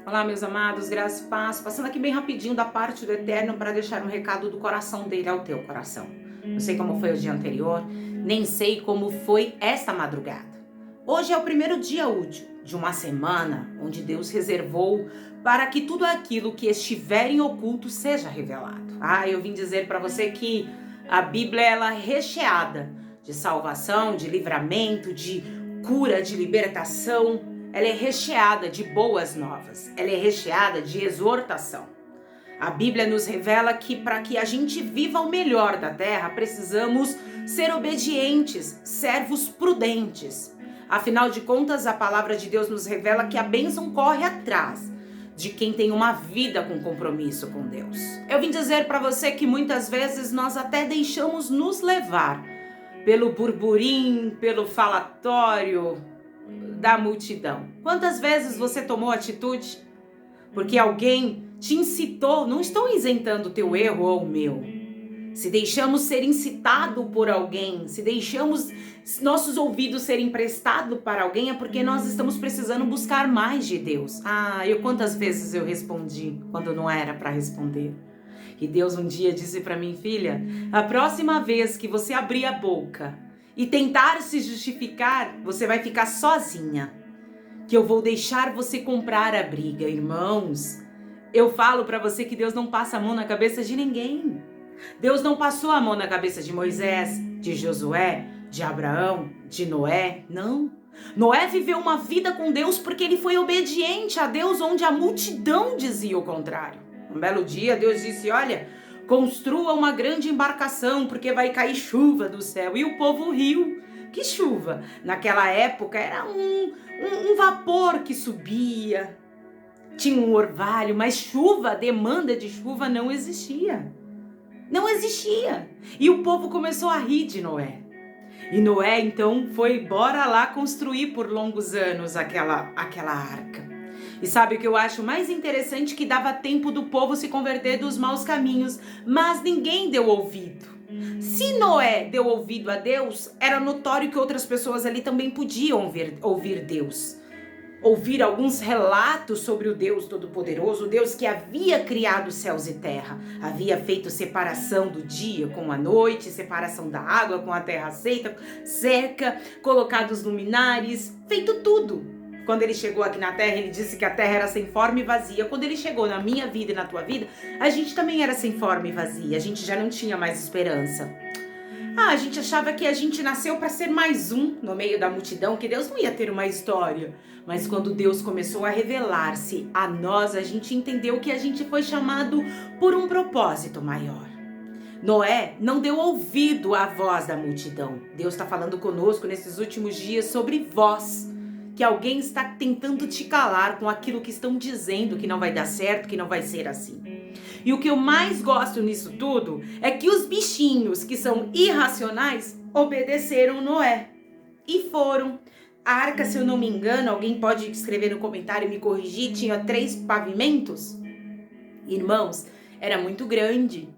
Olá, meus amados, graça e paz. Passando aqui bem rapidinho da parte do Eterno para deixar um recado do coração dele ao teu coração. Não sei como foi o dia anterior, nem sei como foi esta madrugada. Hoje é o primeiro dia útil de uma semana onde Deus reservou para que tudo aquilo que estiver em oculto seja revelado. Eu vim dizer para você que a Bíblia ela é recheada de salvação, de livramento, de cura, de libertação. Ela é recheada de boas novas, ela é recheada de exortação. A Bíblia nos revela que para que a gente viva o melhor da terra, precisamos ser obedientes, servos prudentes. Afinal de contas, a palavra de Deus nos revela que a bênção corre atrás de quem tem uma vida com compromisso com Deus. Eu vim dizer para você que muitas vezes nós até deixamos nos levar pelo burburinho, pelo falatório da multidão. Quantas vezes você tomou atitude porque alguém te incitou? Não estou isentando o teu erro ou o meu. Se deixamos ser incitado por alguém, se deixamos nossos ouvidos serem emprestados para alguém, é porque nós estamos precisando buscar mais de Deus. Quantas vezes eu respondi quando não era para responder. E Deus um dia disse para mim: filha, a próxima vez que você abrir a boca e tentar se justificar, você vai ficar sozinha, que eu vou deixar você comprar a briga. Irmãos, eu falo para você que Deus não passa a mão na cabeça de ninguém. Deus não passou a mão na cabeça de Moisés, de Josué, de Abraão, de Noé, não. Noé viveu uma vida com Deus porque ele foi obediente a Deus, onde a multidão dizia o contrário. Um belo dia Deus disse: olha, construa uma grande embarcação porque vai cair chuva do céu. E o povo riu. Que chuva? Naquela época era um vapor que subia, tinha um orvalho, mas chuva, demanda de chuva não existia. Não existia. E o povo começou a rir de Noé. E Noé então foi bora lá construir por longos anos aquela arca. E sabe o que eu acho mais interessante? Que dava tempo do povo se converter dos maus caminhos, mas ninguém deu ouvido. Se Noé deu ouvido a Deus, era notório que outras pessoas ali também podiam ouvir Deus. Ouvir alguns relatos sobre o Deus Todo-Poderoso, o Deus que havia criado céus e terra, havia feito separação do dia com a noite, separação da água com a terra seca, colocado os luminares, feito tudo. Quando ele chegou aqui na terra, ele disse que a terra era sem forma e vazia. Quando ele chegou na minha vida e na tua vida, a gente também era sem forma e vazia, a gente já não tinha mais esperança. A gente achava que a gente nasceu para ser mais um no meio da multidão, que Deus não ia ter uma história. Mas quando Deus começou a revelar-se a nós, a gente entendeu que a gente foi chamado por um propósito maior. Noé não deu ouvido à voz da multidão. Deus está falando conosco nesses últimos dias sobre voz. Que alguém está tentando te calar com aquilo que estão dizendo que não vai dar certo, que não vai ser assim. E o que eu mais gosto nisso tudo é que os bichinhos que são irracionais obedeceram Noé e foram. A arca, se eu não me engano, alguém pode escrever no comentário e me corrigir, tinha 3 pavimentos. Irmãos, era muito grande.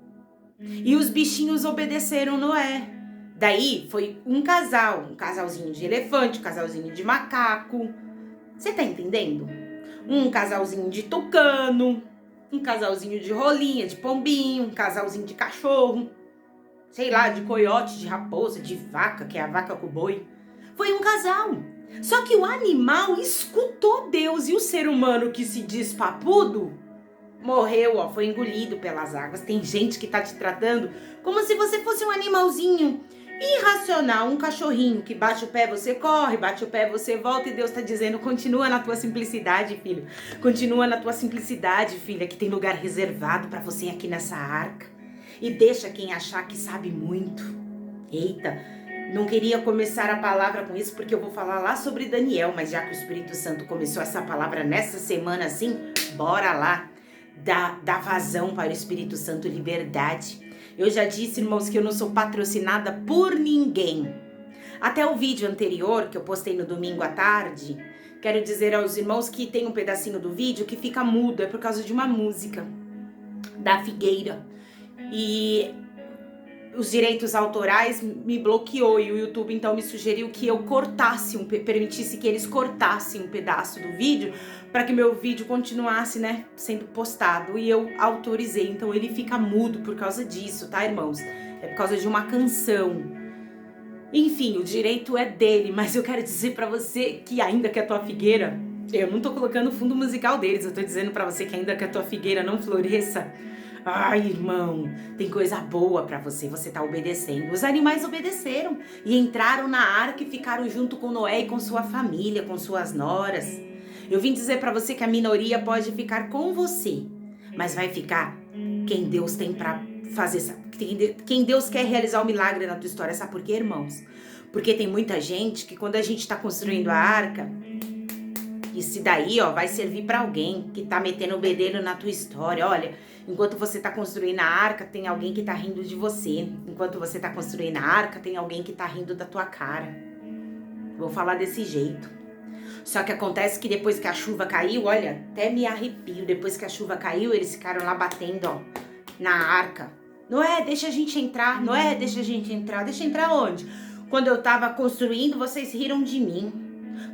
E os bichinhos obedeceram Noé. Daí foi um casalzinho de elefante, um casalzinho de macaco. Você tá entendendo? Um casalzinho de tucano, um casalzinho de rolinha, de pombinho, um casalzinho de cachorro, sei lá, de coiote, de raposa, de vaca, que é a vaca com boi. Foi um casal. Só que o animal escutou Deus e o ser humano que se diz papudo morreu, foi engolido pelas águas. Tem gente que tá te tratando como se você fosse um animalzinho irracional, um cachorrinho que bate o pé, você corre, bate o pé, você volta, e Deus tá dizendo: continua na tua simplicidade, filho. Continua na tua simplicidade, filha, que tem lugar reservado para você aqui nessa arca. E deixa quem achar que sabe muito. Eita, não queria começar a palavra com isso, porque eu vou falar lá sobre Daniel, mas já que o Espírito Santo começou essa palavra nessa semana assim, bora lá. Dá vazão para o Espírito Santo, liberdade. Eu já disse, irmãos, que eu não sou patrocinada por ninguém. Até o vídeo anterior, que eu postei no domingo à tarde, quero dizer aos irmãos que tem um pedacinho do vídeo que fica mudo, é por causa de uma música da Figueira. E os direitos autorais me bloqueou e o YouTube então me sugeriu que eu permitisse que eles cortassem um pedaço do vídeo para que meu vídeo continuasse, né, sendo postado, e eu autorizei. Então ele fica mudo por causa disso, tá, irmãos? É por causa de uma canção. Enfim, o direito é dele, mas eu quero dizer pra você que ainda que a tua figueira, eu não tô colocando o fundo musical deles, eu tô dizendo pra você que ainda que a tua figueira não floresça, ai, irmão, tem coisa boa pra você, você tá obedecendo. Os animais obedeceram e entraram na arca e ficaram junto com Noé e com sua família, com suas noras. Eu vim dizer pra você que a minoria pode ficar com você, mas vai ficar quem Deus tem pra fazer, quem Deus quer realizar o milagre na tua história. Sabe por quê, irmãos? Porque tem muita gente que quando a gente tá construindo a arca, isso daí, ó, vai servir pra alguém que tá metendo o bedelho na tua história. Olha, enquanto você tá construindo a arca, tem alguém que tá rindo de você. Enquanto você tá construindo a arca, tem alguém que tá rindo da tua cara. Vou falar desse jeito. Só que acontece que depois que a chuva caiu, olha, até me arrepio. Depois que a chuva caiu, eles ficaram lá batendo, ó, na arca. Noé, deixa a gente entrar. Noé, deixa a gente entrar. Deixa entrar onde? Quando eu tava construindo, vocês riram de mim.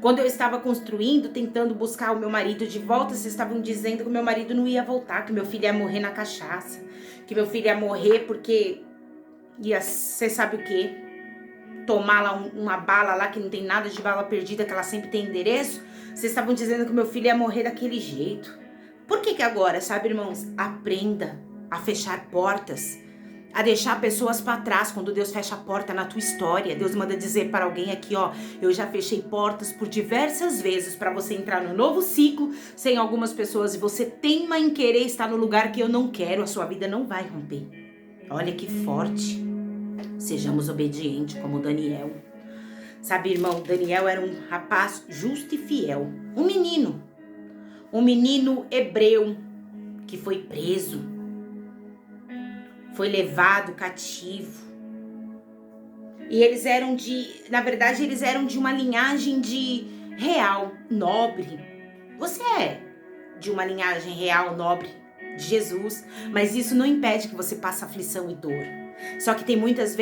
Quando eu estava construindo, tentando buscar o meu marido de volta, vocês estavam dizendo que o meu marido não ia voltar, que meu filho ia morrer na cachaça, que meu filho ia morrer porque ia, você sabe o quê? Tomar lá uma bala lá que não tem nada de bala perdida, que ela sempre tem endereço. Vocês estavam dizendo que meu filho ia morrer daquele jeito. Por que agora, sabe, irmãos? Aprenda a fechar portas, a deixar pessoas para trás. Quando Deus fecha a porta na tua história, Deus manda dizer para alguém aqui, ó, eu já fechei portas por diversas vezes para você entrar no novo ciclo sem algumas pessoas, e você teima em querer estar no lugar que eu não quero, a sua vida não vai romper. Olha que forte. Sejamos obedientes como Daniel. Sabe, irmão, Daniel era um rapaz justo e fiel. Um menino hebreu que foi preso, foi levado cativo. E eles eram na verdade, eles eram de uma linhagem de real, nobre. Você é de uma linhagem real, nobre de Jesus, mas isso não impede que você passe aflição e dor. Só que tem muitas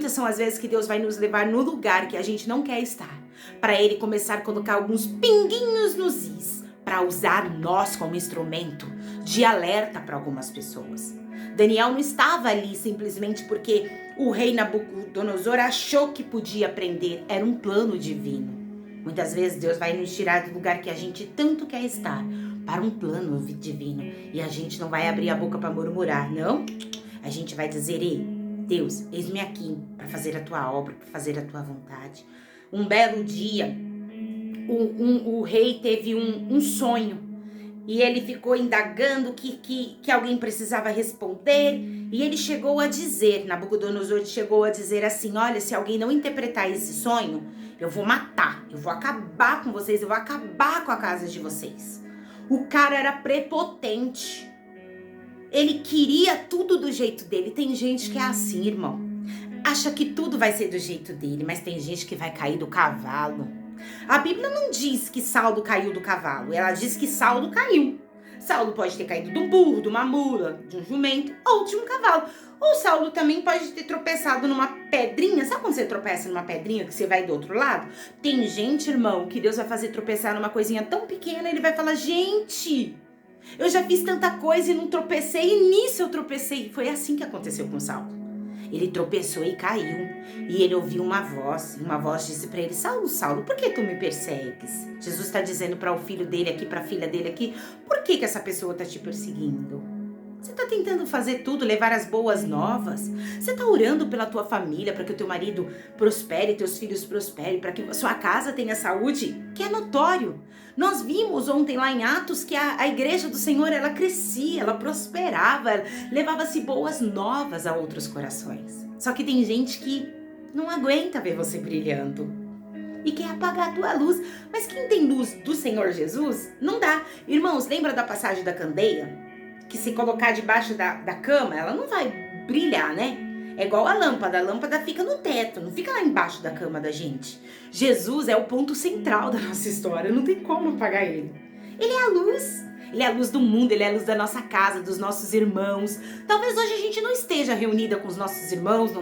são as vezes que Deus vai nos levar no lugar que a gente não quer estar, para Ele começar a colocar alguns pinguinhos nos is, para usar nós como instrumento de alerta para algumas pessoas. Daniel não estava ali simplesmente porque o rei Nabucodonosor achou que podia prender, era um plano divino. Muitas vezes Deus vai nos tirar do lugar que a gente tanto quer estar, para um plano divino, e a gente não vai abrir a boca para murmurar, não. A gente vai dizer, ei, Deus, eis-me aqui para fazer a tua obra, para fazer a tua vontade. Um belo dia, o rei teve um sonho, e ele ficou indagando que alguém precisava responder, e ele chegou a dizer, Nabucodonosor chegou a dizer assim, olha, se alguém não interpretar esse sonho, eu vou matar, eu vou acabar com vocês, eu vou acabar com a casa de vocês. O cara era prepotente. Ele queria tudo do jeito dele. Tem gente que é assim, irmão. Acha que tudo vai ser do jeito dele, mas tem gente que vai cair do cavalo. A Bíblia não diz que Saulo caiu do cavalo. Ela diz que Saulo caiu. Saulo pode ter caído de um burro, de uma mula, de um jumento ou de um cavalo. Ou Saulo também pode ter tropeçado numa pedrinha. Sabe quando você tropeça numa pedrinha que você vai do outro lado? Tem gente, irmão, que Deus vai fazer tropeçar numa coisinha tão pequena. Ele vai falar, gente, eu já fiz tanta coisa e não tropecei, e nisso eu tropecei. Foi assim que aconteceu com Saulo. Ele tropeçou e caiu, e ele ouviu uma voz disse para ele, Saulo, Saulo, por que tu me persegues? Jesus está dizendo para o filho dele aqui, para a filha dele aqui, por que essa pessoa está te perseguindo? Você está tentando fazer tudo, levar as boas novas? Você está orando pela tua família, para que o teu marido prospere, teus filhos prosperem, para que a sua casa tenha saúde? Que é notório. Nós vimos ontem lá em Atos que a igreja do Senhor, ela crescia, ela prosperava, levava-se boas novas a outros corações. Só que tem gente que não aguenta ver você brilhando e quer apagar a tua luz. Mas quem tem luz do Senhor Jesus, não dá. Irmãos, lembra da passagem da candeia? Que se colocar debaixo da cama, ela não vai brilhar, né? É igual a lâmpada fica no teto, não fica lá embaixo da cama da gente. Jesus é o ponto central da nossa história, não tem como apagar ele. Ele é a luz, Ele é a luz do mundo, ele é a luz da nossa casa, dos nossos irmãos. Talvez hoje a gente não esteja reunida com os nossos irmãos,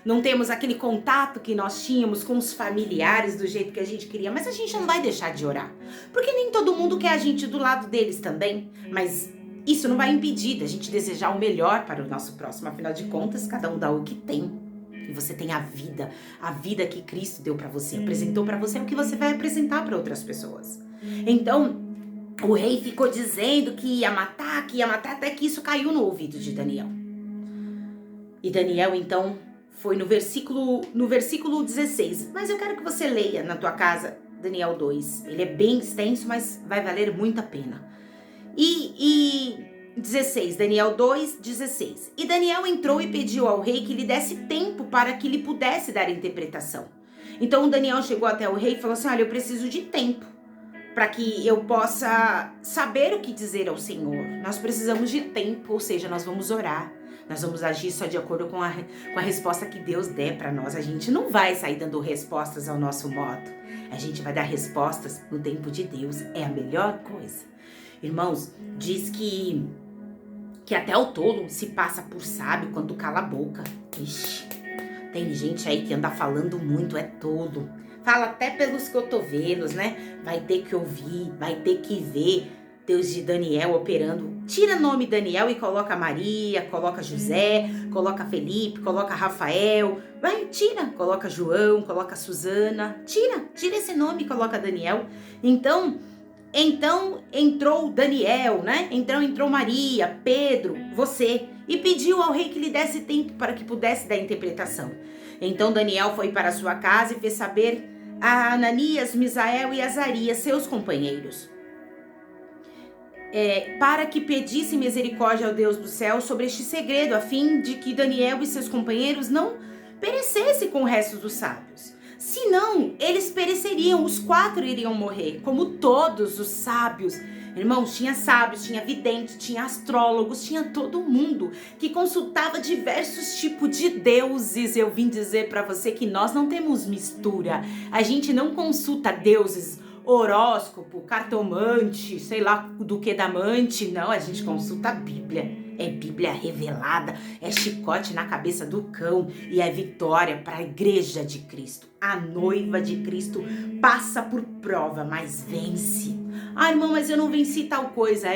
não temos aquele contato que nós tínhamos com os familiares do jeito que a gente queria, mas a gente não vai deixar de orar. Porque nem todo mundo quer a gente do lado deles também, mas isso não vai impedir da gente desejar o melhor para o nosso próximo. Afinal de contas, cada um dá o que tem. E você tem a vida que Cristo deu para você, apresentou para você, é o que você vai apresentar para outras pessoas. Então, o rei ficou dizendo que ia matar, até que isso caiu no ouvido de Daniel. E Daniel, então, foi no versículo 16. Mas eu quero que você leia na tua casa Daniel 2. Ele é bem extenso, mas vai valer muito a pena. E 16, Daniel 2, 16. E Daniel entrou e pediu ao rei que lhe desse tempo para que lhe pudesse dar interpretação. Então Daniel chegou até o rei e falou assim: olha, eu preciso de tempo para que eu possa saber o que dizer ao Senhor. Nós precisamos de tempo, ou seja, nós vamos orar. Nós vamos agir só de acordo com a resposta que Deus der para nós. A gente não vai sair dando respostas ao nosso modo. A gente vai dar respostas no tempo de Deus. É a melhor coisa. Irmãos, diz que até o tolo se passa por sábio quando cala a boca. Ixi, tem gente aí que anda falando muito, é tolo. Fala até pelos cotovelos, né? Vai ter que ouvir, vai ter que ver Deus de Daniel operando. Tira o nome Daniel e coloca Maria, coloca José, coloca Felipe, coloca Rafael. Vai, tira, coloca João, coloca Susana. Tira esse nome e coloca Daniel. Então entrou Daniel, né? Então entrou Maria, Pedro, você, e pediu ao rei que lhe desse tempo para que pudesse dar interpretação. Então Daniel foi para sua casa e fez saber a Ananias, Misael e Azarias, seus companheiros, para que pedisse misericórdia ao Deus do céu sobre este segredo, a fim de que Daniel e seus companheiros não perecessem com o resto dos sábios. Senão, eles pereceriam, os 4 iriam morrer, como todos os sábios. Irmãos, tinha sábios, tinha videntes, tinha astrólogos, tinha todo mundo que consultava diversos tipos de deuses. Eu vim dizer para você que nós não temos mistura. A gente não consulta deuses, horóscopo, cartomante, sei lá do que damante. Não, a gente consulta a Bíblia. É Bíblia revelada, é chicote na cabeça do cão e é vitória para a igreja de Cristo. A noiva de Cristo passa por prova, mas vence. Ah, irmão, mas eu não venci tal coisa.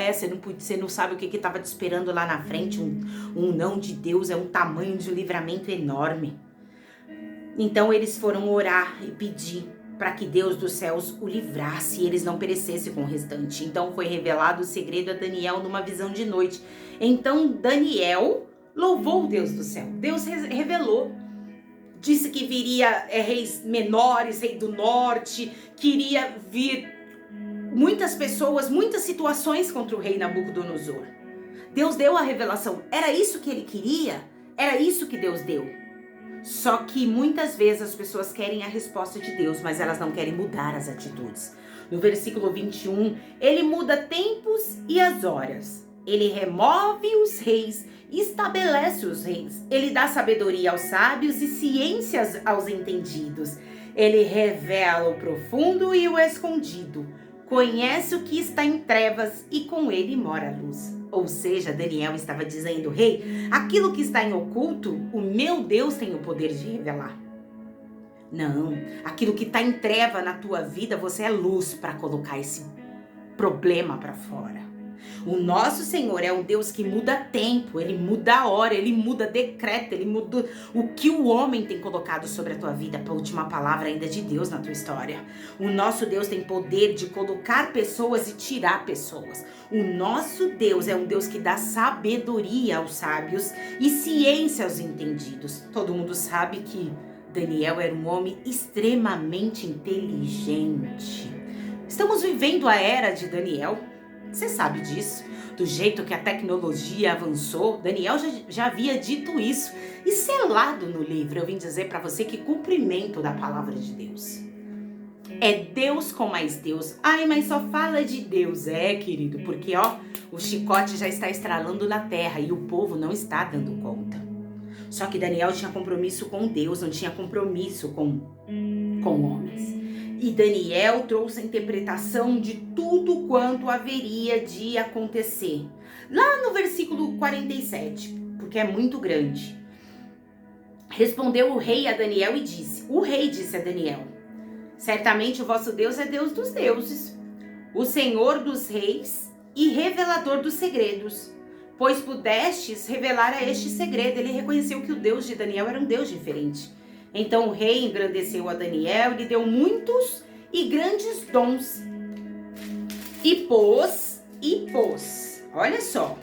Você não sabe o que estava te esperando lá na frente. Um não de Deus é um tamanho de um livramento enorme. Então eles foram orar e pedir para que Deus dos céus o livrasse e eles não perecessem com o restante. Então foi revelado o segredo a Daniel numa visão de noite. Então Daniel louvou o Deus do céu. Deus revelou. Disse que viria reis menores, rei do norte, que iria vir muitas pessoas, muitas situações contra o rei Nabucodonosor. Deus deu a revelação. Era isso que ele queria? Era isso que Deus deu. Só que muitas vezes as pessoas querem a resposta de Deus, mas elas não querem mudar as atitudes. No versículo 21, ele muda tempos e as horas. Ele remove os reis, estabelece os reis. Ele dá sabedoria aos sábios e ciências aos entendidos. Ele revela o profundo e o escondido. Conhece o que está em trevas e com ele mora a luz. Ou seja, Daniel estava dizendo: rei, aquilo que está em oculto, o meu Deus tem o poder de revelar. Não, aquilo que está em treva na tua vida, você é luz para colocar esse problema para fora. O nosso Senhor é um Deus que muda tempo, Ele muda a hora, Ele muda decreto, Ele muda o que o homem tem colocado sobre a tua vida. A última palavra ainda de Deus na tua história. O nosso Deus tem poder de colocar pessoas e tirar pessoas. O nosso Deus é um Deus que dá sabedoria aos sábios e ciência aos entendidos. Todo mundo sabe que Daniel era um homem extremamente inteligente. Estamos vivendo a era de Daniel. Você sabe disso, do jeito que a tecnologia avançou. Daniel já havia dito isso e selado no livro. Eu vim dizer para você que cumprimento da palavra de Deus. É Deus com mais Deus. Ai, mas só fala de Deus. É, querido, porque o chicote já está estralando na terra e o povo não está dando conta. Só que Daniel tinha compromisso com Deus, não tinha compromisso com homens. E Daniel trouxe a interpretação de tudo quanto haveria de acontecer. Lá no versículo 47, porque é muito grande. Respondeu o rei a Daniel e disse, o rei disse a Daniel, certamente o vosso Deus é Deus dos deuses, o Senhor dos reis e revelador dos segredos, pois pudestes revelar a este segredo. Ele reconheceu que o Deus de Daniel era um Deus diferente. Então o rei engrandeceu a Daniel e lhe deu muitos e grandes dons. E pôs, olha só,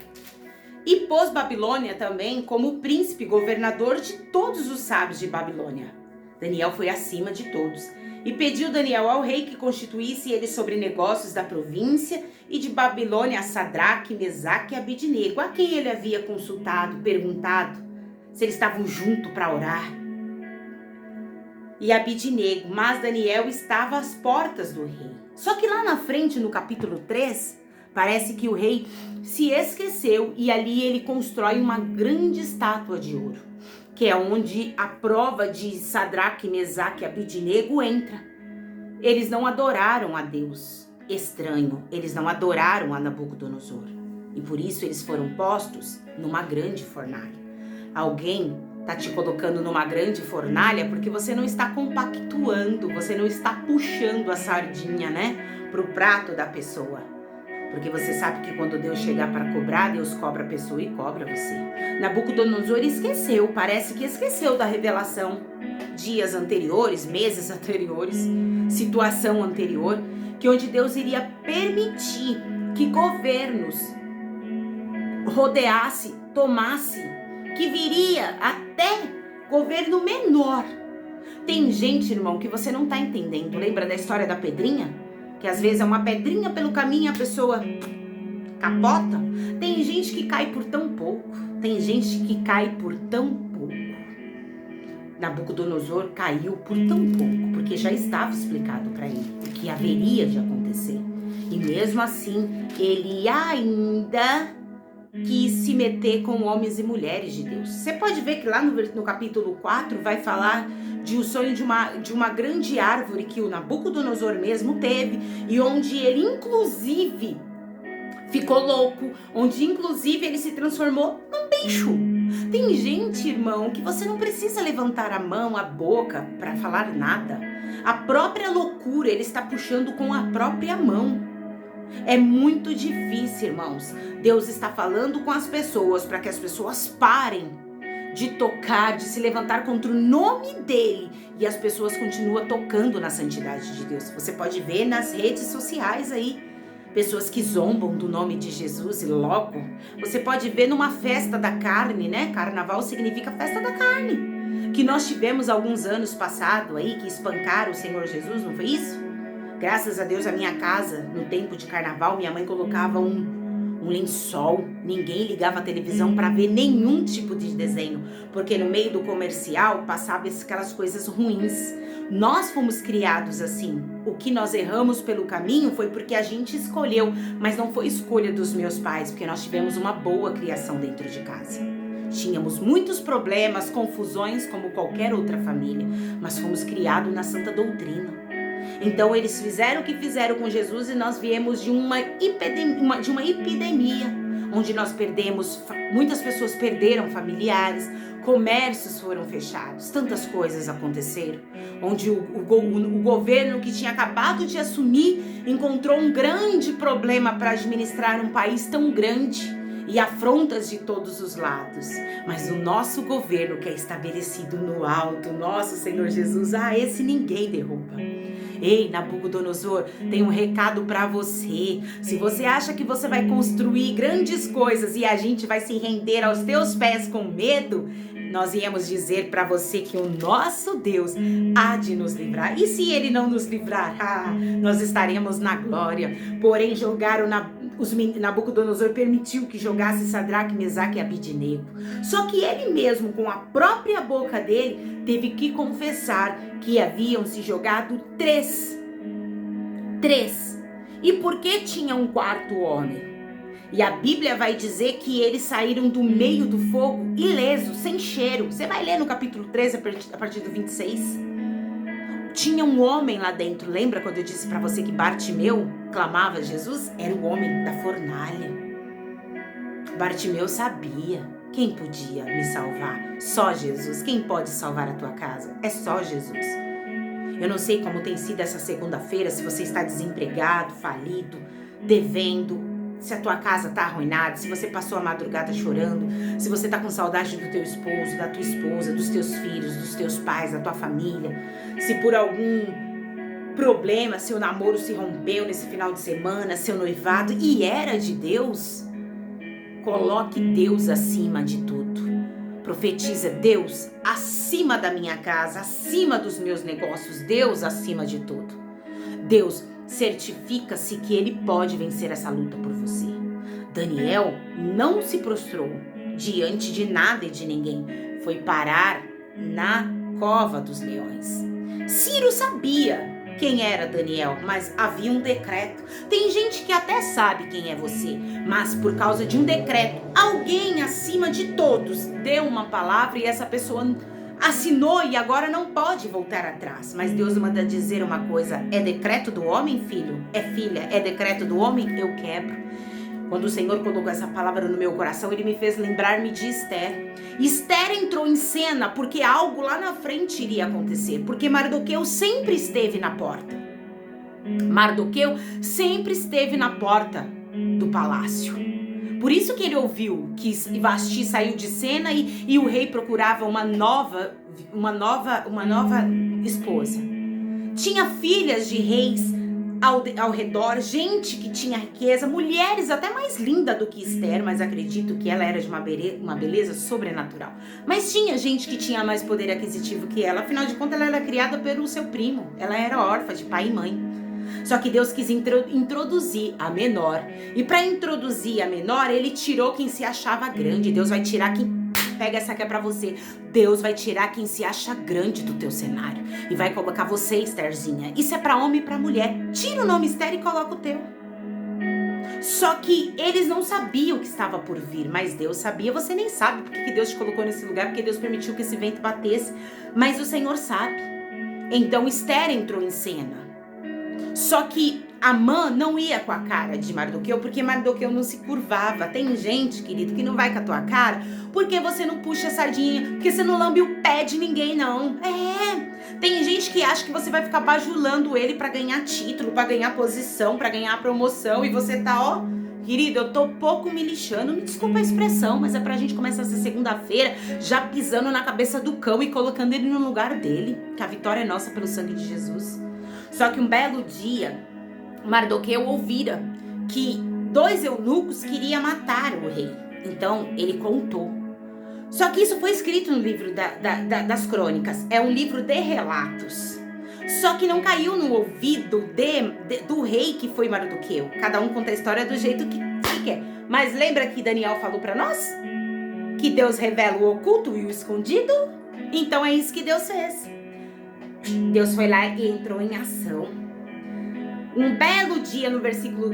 e pôs Babilônia também como príncipe governador de todos os sábios de Babilônia. Daniel foi acima de todos. E pediu Daniel ao rei que constituísse ele sobre negócios da província e de Babilônia a Sadraque, Mesaque e Abidnego, a quem ele havia consultado, perguntado se eles estavam juntos para orar. E Abidnego, mas Daniel estava às portas do rei. Só que lá na frente, no capítulo 3, parece que o rei se esqueceu e ali ele constrói uma grande estátua de ouro, que é onde a prova de Sadraque, Mesaque e Abidnego entra. Eles não adoraram a Deus estranho, eles não adoraram a Nabucodonosor. E por isso eles foram postos numa grande fornalha. Alguém está te colocando numa grande fornalha porque você não está compactuando, você não está puxando a sardinha, né, pro prato da pessoa. Porque você sabe que quando Deus chegar para cobrar, Deus cobra a pessoa e cobra você. Nabucodonosor esqueceu, parece que esqueceu da revelação dias anteriores, meses anteriores, situação anterior, que onde Deus iria permitir que governos rodeasse, tomasse, que viria até governo menor. Tem gente, irmão, que você não está entendendo. Lembra da história da pedrinha? Que às vezes é uma pedrinha pelo caminho e a pessoa capota. Tem gente que cai por tão pouco. Tem gente que cai por tão pouco. Nabucodonosor caiu por tão pouco, porque já estava explicado para ele o que haveria de acontecer. E mesmo assim, ele ainda quis se meter com homens e mulheres de Deus. Você pode ver que lá no capítulo 4 vai falar de o sonho de uma grande árvore que o Nabucodonosor mesmo teve e onde ele inclusive ficou louco, onde inclusive ele se transformou num bicho. Tem gente, irmão, que você não precisa levantar a mão, a boca para falar nada. A própria loucura ele está puxando com a própria mão. É muito difícil, irmãos. Deus está falando com as pessoas para que as pessoas parem de tocar, de se levantar contra o nome dele. E as pessoas continuam tocando na santidade de Deus. Você pode ver nas redes sociais aí, pessoas que zombam do nome de Jesus e logo. Você pode ver numa festa da carne, né? Carnaval significa festa da carne. Que nós tivemos alguns anos passados aí, que espancaram o Senhor Jesus, não foi isso? Graças a Deus, a minha casa, no tempo de carnaval, minha mãe colocava um lençol. Ninguém ligava a televisão para ver nenhum tipo de desenho, porque no meio do comercial passava aquelas coisas ruins. Nós fomos criados assim. O que nós erramos pelo caminho foi porque a gente escolheu, mas não foi escolha dos meus pais, porque nós tivemos uma boa criação dentro de casa. Tínhamos muitos problemas, confusões, como qualquer outra família, mas fomos criados na santa doutrina. Então eles fizeram o que fizeram com Jesus e nós viemos de uma epidemia, onde nós perdemos, muitas pessoas perderam familiares, comércios foram fechados, tantas coisas aconteceram, onde o governo que tinha acabado de assumir encontrou um grande problema para administrar um país tão grande e afrontas de todos os lados. Mas o nosso governo que é estabelecido no alto, nosso Senhor Jesus, esse ninguém derruba. Ei, Nabucodonosor, tem um recado para você. Se você acha que você vai construir grandes coisas e a gente vai se render aos teus pés com medo, nós íamos dizer para você que o nosso Deus há de nos livrar. E se ele não nos livrar, nós estaremos na glória. Porém, Nabucodonosor permitiu que jogasse Sadraque, Mesaque e Abidnego. Só que ele mesmo, com a própria boca dele, teve que confessar que haviam se jogado três. E por que tinha um quarto homem? E a Bíblia vai dizer que eles saíram do meio do fogo ilesos, sem cheiro. Você vai ler no capítulo 13, a partir do 26. tinha um homem lá dentro. Lembra quando eu disse para você que Bartimeu clamava a Jesus? Era o homem da fornalha. Bartimeu sabia quem podia me salvar. Só Jesus. Quem pode salvar a tua casa? É só Jesus. Eu não sei como tem sido essa segunda-feira, se você está desempregado, falido, devendo, se a tua casa está arruinada, se você passou a madrugada chorando, se você está com saudade do teu esposo, da tua esposa, dos teus filhos, dos teus pais, da tua família, se por algum problema seu namoro se rompeu nesse final de semana, seu noivado, e era de Deus, coloque Deus acima de tudo. Profetiza Deus acima da minha casa, acima dos meus negócios, Deus acima de tudo. Deus, certifica-se que Ele pode vencer essa luta por você. Daniel não se prostrou diante de nada e de ninguém. Foi parar na cova dos leões. Ciro sabia quem era Daniel, mas havia um decreto. Tem gente que até sabe quem é você, mas por causa de um decreto, alguém acima de todos deu uma palavra e essa pessoa assinou e agora não pode voltar atrás. Mas Deus manda dizer uma coisa: é decreto do homem, filho? É filha? É decreto do homem? Eu quebro. Quando o Senhor colocou essa palavra no meu coração, Ele me fez lembrar-me de Esther. Esther entrou em cena porque algo lá na frente iria acontecer. Porque Mardoqueu sempre esteve na porta. Mardoqueu sempre esteve na porta do palácio. Por isso que ele ouviu que Vasti saiu de cena e o rei procurava uma nova esposa. Tinha filhas de reis ao redor, gente que tinha riqueza, mulheres até mais linda do que Esther, mas acredito que ela era de uma beleza sobrenatural. Mas tinha gente que tinha mais poder aquisitivo que ela, afinal de contas ela era criada pelo seu primo, ela era órfã de pai e mãe. Só que Deus quis introduzir a menor, e para introduzir a menor, Ele tirou quem se achava grande. Deus vai tirar quem... Pega essa aqui é pra você. Deus vai tirar quem se acha grande do teu cenário e vai colocar você, Estherzinha. Isso é pra homem e pra mulher. Tira o nome Esther e coloca o teu. Só que eles não sabiam o que estava por vir, mas Deus sabia. Você nem sabe porque que Deus te colocou nesse lugar, porque Deus permitiu que esse vento batesse, mas o Senhor sabe. Então Esther entrou em cena. Só que Amã não ia com a cara de Mardoqueu, porque Mardoqueu não se curvava. Tem gente, querido, que não vai com a tua cara porque você não puxa a sardinha, porque você não lambe o pé de ninguém, não. Tem gente que acha que você vai ficar bajulando ele pra ganhar título, pra ganhar posição, pra ganhar promoção, e você tá, ó, querido, eu tô pouco me lixando, me desculpa a expressão, mas é pra gente começar essa segunda-feira já pisando na cabeça do cão e colocando ele no lugar dele, que a vitória é nossa pelo sangue de Jesus. Só que um belo dia, Mardoqueu ouvira que 2 eunucos queriam matar o rei. Então, ele contou. Só que isso foi escrito no livro das crônicas. É um livro de relatos. Só que não caiu no ouvido do rei que foi Mardoqueu. Cada um conta a história do jeito que quer. Mas lembra que Daniel falou para nós? Que Deus revela o oculto e o escondido? Então é isso que Deus fez. Deus foi lá e entrou em ação. Um belo dia, no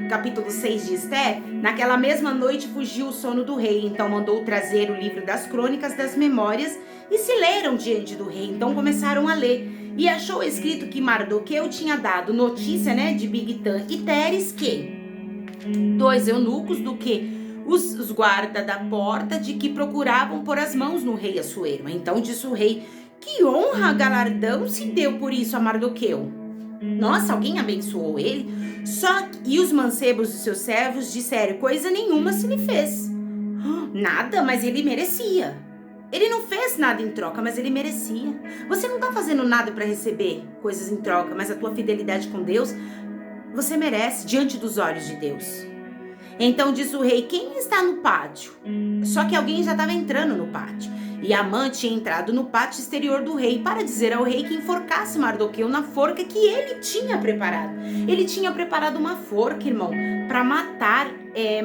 capítulo 6 de Esther, naquela mesma noite fugiu o sono do rei, então mandou trazer o livro das crônicas das memórias e se leram diante do rei. Então começaram a ler e achou escrito que Mardoqueu tinha dado notícia, de Bigtan e Teres, que 2 eunucos do que os guardas da porta de que procuravam pôr as mãos no rei Assuero. Então disse o rei: que honra, galardão se deu por isso a Mardoqueu. Nossa, alguém abençoou ele? E os mancebos dos seus servos disseram: coisa nenhuma se lhe fez. Nada, mas ele merecia. Ele não fez nada em troca, mas ele merecia. Você não está fazendo nada para receber coisas em troca, mas a tua fidelidade com Deus, você merece diante dos olhos de Deus. Então diz o rei: quem está no pátio? Só que alguém já estava entrando no pátio. E Amã tinha entrado no pátio exterior do rei para dizer ao rei que enforcasse Mardoqueu na forca que ele tinha preparado. Ele tinha preparado uma forca, irmão, para matar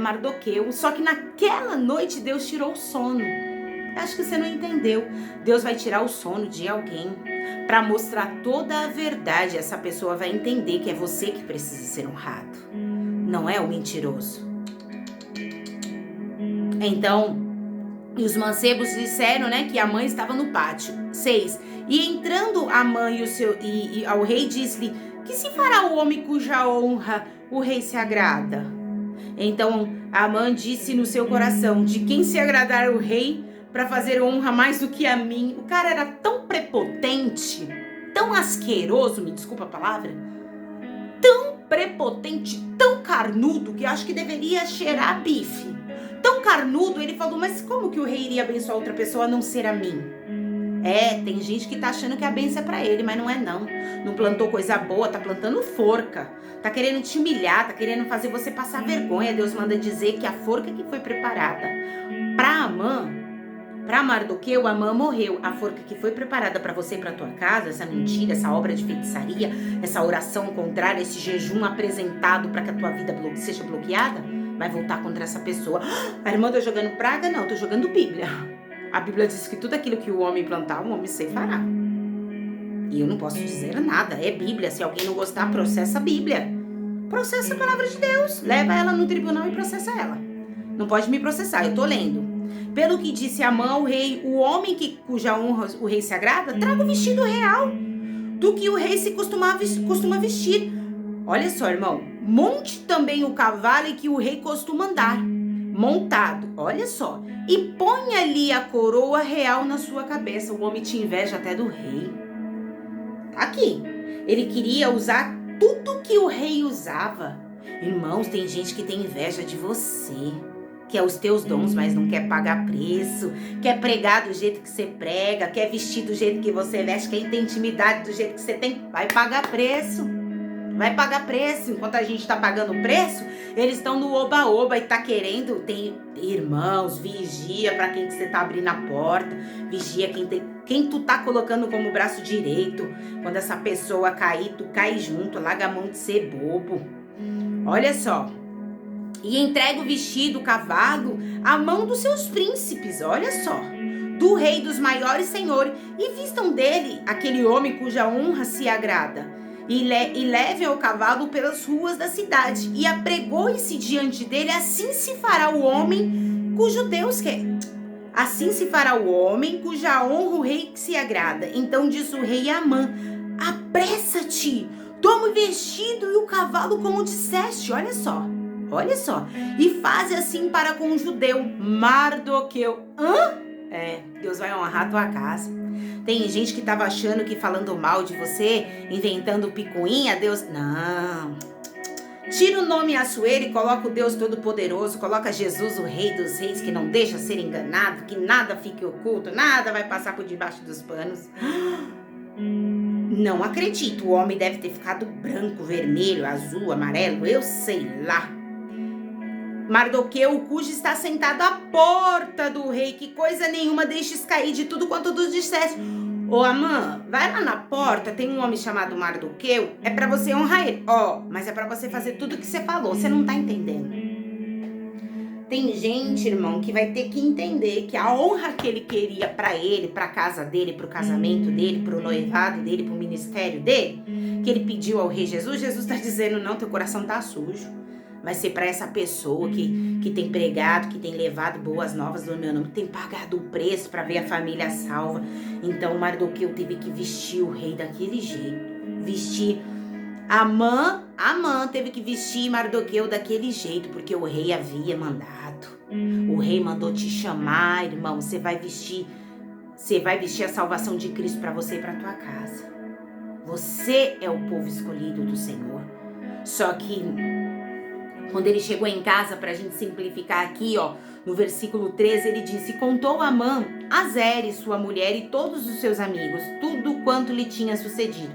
Mardoqueu. Só que naquela noite Deus tirou o sono. Acho que você não entendeu. Deus vai tirar o sono de alguém para mostrar toda a verdade. Essa pessoa vai entender que é você que precisa ser honrado, não é o mentiroso. Então, e os mancebos disseram, que a mãe estava no pátio. 6. E entrando Amã e ao rei, disse-lhe: que se fará o homem cuja honra o rei se agrada? Então Amã disse no seu coração: de quem se agradar o rei para fazer honra mais do que a mim? O cara era tão prepotente, tão asqueroso, me desculpa a palavra, tão prepotente, tão carnudo, que acho que deveria cheirar bife. Tão carnudo, ele falou: mas como que o rei iria abençoar outra pessoa a não ser a mim? Tem gente que tá achando que a bênção é pra ele, mas não é não. Não plantou coisa boa, tá plantando forca. Tá querendo te humilhar, tá querendo fazer você passar vergonha. Deus manda dizer que a forca que foi preparada pra Amã, pra Mardoqueu, Amã morreu. A forca que foi preparada pra você e pra tua casa, essa mentira, essa obra de feitiçaria, essa oração contrária, esse jejum apresentado pra que a tua vida seja bloqueada, vai voltar contra essa pessoa. A irmã tá jogando praga? Não, tô jogando Bíblia. A Bíblia diz que tudo aquilo que o homem plantar, o homem ceifará. E eu não posso dizer nada, é Bíblia. Se alguém não gostar, processa a Bíblia. Processa a palavra de Deus. Leva ela no tribunal e processa ela. Não pode me processar, eu tô lendo. Pelo que disse Amã ao rei: o homem cuja honra o rei se agrada, traga o vestido real do que o rei se costuma vestir. Olha só, irmão, monte também o cavalo em que o rei costuma andar, montado, olha só, e põe ali a coroa real na sua cabeça. O homem tinha inveja até do rei. Aqui, ele queria usar tudo que o rei usava. Irmãos, tem gente que tem inveja de você, quer os teus dons, mas não quer pagar preço, quer pregar do jeito que você prega, quer vestir do jeito que você veste, quer ter intimidade do jeito que você tem, vai pagar preço. Vai pagar preço. Enquanto a gente tá pagando preço, eles estão no oba-oba e tá querendo. Tem irmãos, vigia pra quem que você tá abrindo a porta, vigia quem tu tá colocando como braço direito. Quando essa pessoa cair, tu cai junto, larga a mão de ser bobo. Olha só. E entrega o vestido, o cavalo, à mão dos seus príncipes, olha só, do rei dos maiores senhores, e vistam dele aquele homem cuja honra se agrada. E leve ao cavalo pelas ruas da cidade, e apregou-se diante dele: assim se fará o homem cujo Deus quer. Assim se fará o homem cuja honra o rei se agrada. Então disse o rei a Amã: apressa-te, toma o vestido e o cavalo como disseste. Olha só, e faz assim para com o judeu Mardoqueu. Deus vai honrar a tua casa. Tem gente que tava achando que falando mal de você, inventando picuinha, Deus... Não. Tira o nome Assuero e coloca o Deus Todo-Poderoso, coloca Jesus, o Rei dos Reis, que não deixa ser enganado, que nada fique oculto, nada vai passar por debaixo dos panos. Não acredito, o homem deve ter ficado branco, vermelho, azul, amarelo, eu sei lá. Mardoqueu, cujo está sentado à porta do rei, que coisa nenhuma deixes cair de tudo quanto tu disseste. Ô Amã, vai lá na porta, tem um homem chamado Mardoqueu, é pra você honrar ele. Mas é pra você fazer tudo que você falou, você não tá entendendo. Tem gente, irmão, que vai ter que entender que a honra que ele queria pra ele, pra casa dele, pro casamento dele, pro noivado dele, pro ministério dele, que ele pediu ao rei Jesus, Jesus tá dizendo: não, teu coração tá sujo. Vai ser para essa pessoa que tem pregado, que tem levado boas novas do meu nome, que tem pagado o preço para ver a família salva. Então Mardoqueu teve que vestir o rei daquele jeito. Vestir Amã teve que vestir Mardoqueu daquele jeito, porque o rei havia mandado. O rei mandou te chamar, irmão. Você vai vestir a salvação de Cristo para você e para tua casa. Você é o povo escolhido do Senhor. Só que quando ele chegou em casa, pra gente simplificar aqui, no versículo 13, ele disse: contou Amã a Zeres, sua mulher, e todos os seus amigos, tudo quanto lhe tinha sucedido.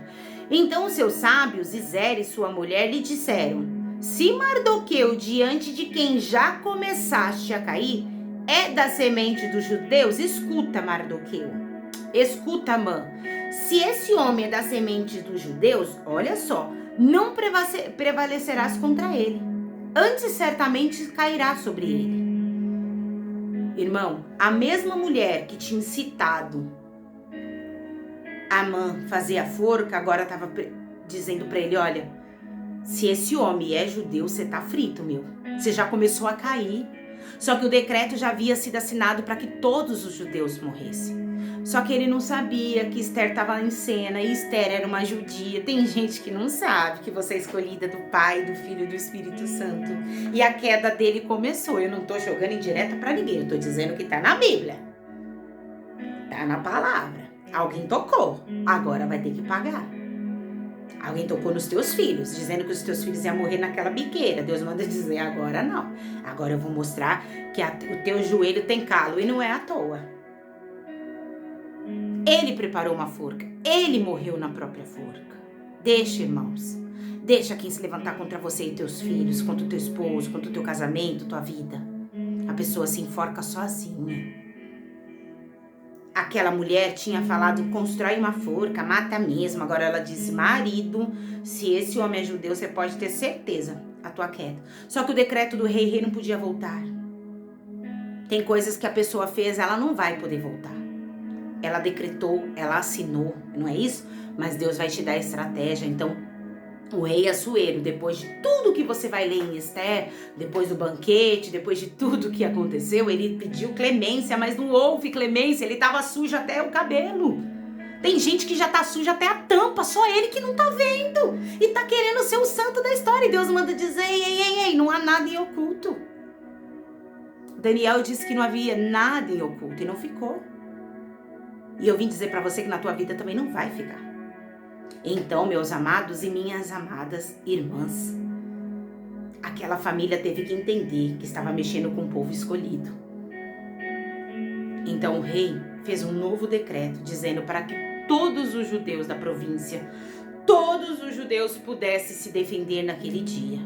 Então os seus sábios e Zeres, sua mulher, lhe disseram: se Mardoqueu, diante de quem já começaste a cair, é da semente dos judeus, escuta, Mardoqueu, escuta, Amã, se esse homem é da semente dos judeus, olha só, não prevalecerás contra ele. Antes certamente cairá sobre ele. Irmão, a mesma mulher que tinha incitado Amã fazer a forca, agora estava dizendo para ele: olha, se esse homem é judeu, você tá frito, meu. Você já começou a cair. Só que o decreto já havia sido assinado para que todos os judeus morressem. Só que ele não sabia que Esther estava em cena e Esther era uma judia. Tem gente que não sabe que você é escolhida do Pai, do Filho e do Espírito Santo. E a queda dele começou. Eu não tô jogando indireta pra ninguém, eu tô dizendo que tá na Bíblia. Tá na palavra. Alguém tocou, agora vai ter que pagar. Alguém tocou nos teus filhos, dizendo que os teus filhos iam morrer naquela biqueira. Deus manda dizer, agora não. Agora eu vou mostrar que o teu joelho tem calo e não é à toa. Ele preparou uma forca. Ele morreu na própria forca. Deixa, irmãos. Deixa quem se levantar contra você e teus filhos, contra o teu esposo, contra o teu casamento, tua vida. A pessoa se enforca sozinha. Aquela mulher tinha falado, constrói uma forca, mata mesmo. Agora ela disse, marido, se esse homem é judeu, você pode ter certeza, a tua queda. Só que o decreto do rei não podia voltar. Tem coisas que a pessoa fez, ela não vai poder voltar. Ela decretou, ela assinou, não é isso? Mas Deus vai te dar estratégia. Então, o rei Assuero, depois de tudo que você vai ler em Esther, depois do banquete, depois de tudo que aconteceu, ele pediu clemência, mas não houve clemência, ele tava sujo até o cabelo. Tem gente que já tá suja até a tampa, só ele que não tá vendo. E tá querendo ser o santo da história. E Deus manda dizer, ei, não há nada em oculto. Daniel disse que não havia nada em oculto e não ficou. E eu vim dizer pra você que na tua vida também não vai ficar. Então, meus amados e minhas amadas irmãs, aquela família teve que entender que estava mexendo com o povo escolhido. Então o rei fez um novo decreto dizendo para que todos os judeus da província, todos os judeus pudessem se defender naquele dia.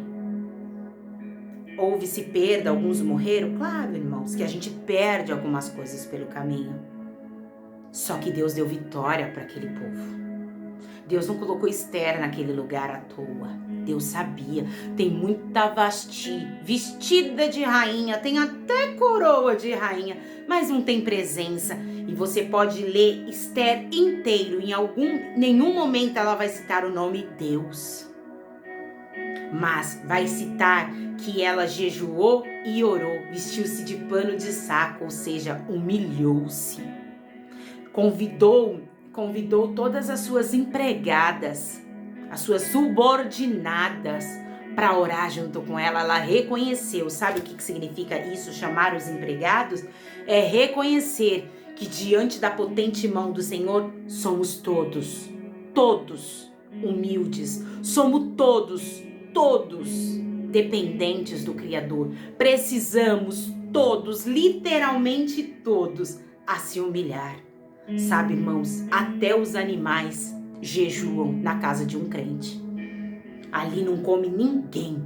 Houve-se perda, alguns morreram, claro, irmãos, que a gente perde algumas coisas pelo caminho. Só que Deus deu vitória para aquele povo. Deus não colocou Esther naquele lugar à toa. Deus sabia. Tem muita Vasti, vestida de rainha, tem até coroa de rainha, mas não tem presença. E você pode ler Esther inteiro. Nenhum momento ela vai citar o nome Deus. Mas vai citar que ela jejuou e orou, vestiu-se de pano de saco, ou seja, humilhou-se. Convidou todas as suas empregadas, as suas subordinadas para orar junto com ela. Ela reconheceu, sabe o que significa isso, chamar os empregados? É reconhecer que diante da potente mão do Senhor somos todos humildes, somos todos dependentes do Criador. Precisamos todos, literalmente todos, a se humilhar. Sabe, irmãos, até os animais jejuam na casa de um crente. Ali não come ninguém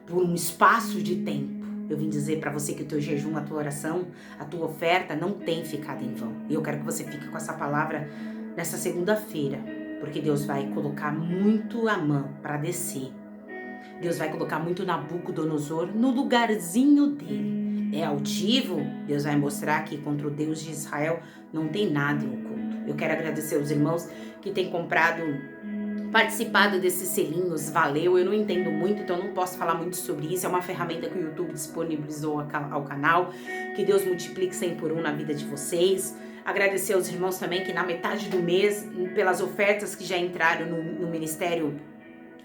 por um espaço de tempo. Eu vim dizer para você que o teu jejum, a tua oração, a tua oferta não tem ficado em vão. E eu quero que você fique com essa palavra nessa segunda-feira, porque Deus vai colocar muito a mão para descer. Deus vai colocar muito Nabucodonosor no lugarzinho dele. É altivo, Deus vai mostrar que contra o Deus de Israel não tem nada em oculto. Eu quero agradecer aos irmãos que têm participado desses selinhos, valeu. Eu não entendo muito, então não posso falar muito sobre isso. É uma ferramenta que o YouTube disponibilizou ao canal. Que Deus multiplique 100 por 1 na vida de vocês. Agradecer aos irmãos também que na metade do mês, pelas ofertas que já entraram no Ministério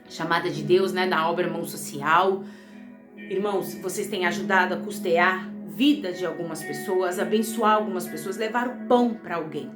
Chamada de Deus, né, da obra Mão Social. Irmãos, vocês têm ajudado a custear vida de algumas pessoas, abençoar algumas pessoas, levar o pão para alguém.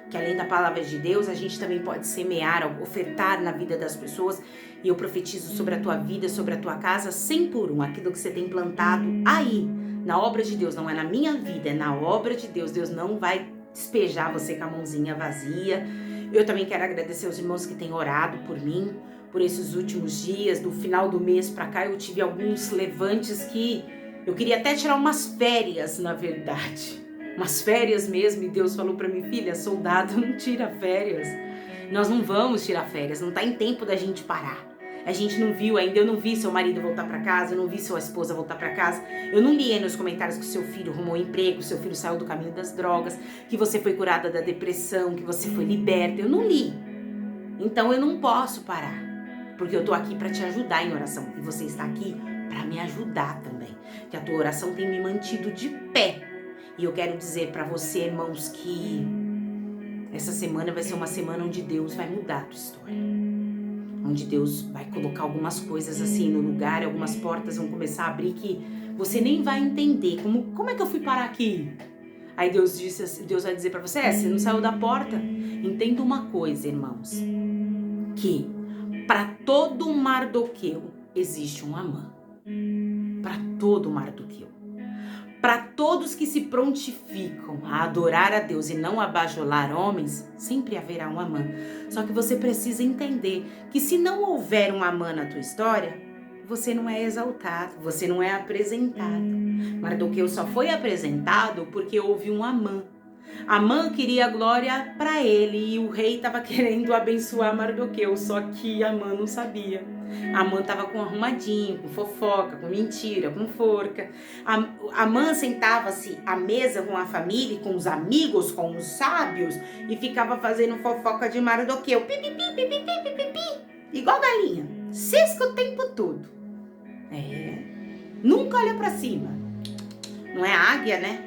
Que além da palavra de Deus, a gente também pode semear, ofertar na vida das pessoas. E eu profetizo sobre a tua vida, sobre a tua casa, 100 por 1, aquilo que você tem plantado aí, na obra de Deus. Não é na minha vida, é na obra de Deus. Deus não vai despejar você com a mãozinha vazia. Eu também quero agradecer aos irmãos que têm orado por mim, por esses últimos dias. Do final do mês para cá eu tive alguns levantes que eu queria até tirar umas férias, na verdade. Umas férias mesmo, e Deus falou para mim, filha, soldado não tira férias. Nós não vamos tirar férias, não tá em tempo da gente parar. A gente não viu ainda, eu não vi seu marido voltar para casa, eu não vi sua esposa voltar para casa. Eu não li aí nos comentários que seu filho arrumou emprego, seu filho saiu do caminho das drogas, que você foi curada da depressão, que você foi liberta. Eu não li. Então eu não posso parar. Porque eu tô aqui para te ajudar em oração. E você está aqui para me ajudar também. Que a tua oração tem me mantido de pé. E eu quero dizer para você, irmãos, que essa semana vai ser uma semana onde Deus vai mudar a tua história. Onde Deus vai colocar algumas coisas assim no lugar, algumas portas vão começar a abrir que você nem vai entender. Como é que eu fui parar aqui? Aí Deus vai dizer pra você, você não saiu da porta. Entenda uma coisa, irmãos, que para todo Mardoqueu existe um Amã. Para todo Mardoqueu. Para todos que se prontificam a adorar a Deus e não a bajular homens, sempre haverá um Amã. Só que você precisa entender que se não houver um Amã na tua história, você não é exaltado, você não é apresentado. Mardoqueu só foi apresentado porque houve um Amã. Amã queria glória para ele e o rei estava querendo abençoar Mardoqueu, só que Amã não sabia. Amã estava com arrumadinho, com fofoca, com mentira, com forca. Amã sentava-se à mesa com a família, com os amigos, com os sábios e ficava fazendo fofoca de Mardoqueu. Pipipi, pipipi, pipipi, igual galinha, cisca o tempo todo. Nunca olha para cima. Não é águia, né?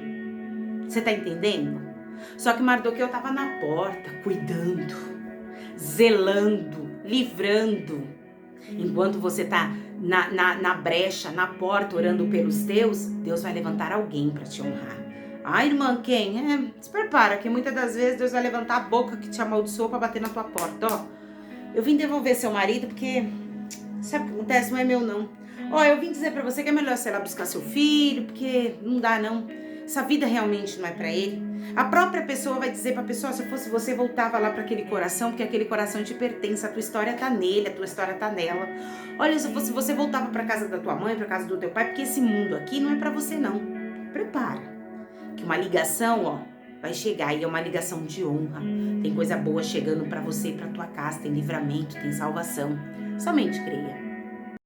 Você tá entendendo? Só que Mardoqueu estava na porta, cuidando, zelando, livrando. Enquanto você tá na brecha, na porta, orando pelos teus, Deus vai levantar alguém para te honrar. Ah, irmã, quem? Se prepara, que muitas das vezes Deus vai levantar a boca que te amaldiçoou para bater na tua porta. Ó, eu vim devolver seu marido porque, sabe o que acontece? Não é meu não. Ó, eu vim dizer para você que é melhor você ir lá buscar seu filho, porque não dá não. Essa vida realmente não é para ele. A própria pessoa vai dizer pra pessoa, se fosse você, voltava lá para aquele coração, porque aquele coração te pertence, a tua história tá nele, a tua história tá nela. Olha, se fosse você, voltava pra casa da tua mãe, pra casa do teu pai, porque esse mundo aqui não é para você não. Prepara, que uma ligação, ó, vai chegar e é uma ligação de honra. Tem coisa boa chegando para você e pra tua casa, tem livramento, tem salvação. Somente creia.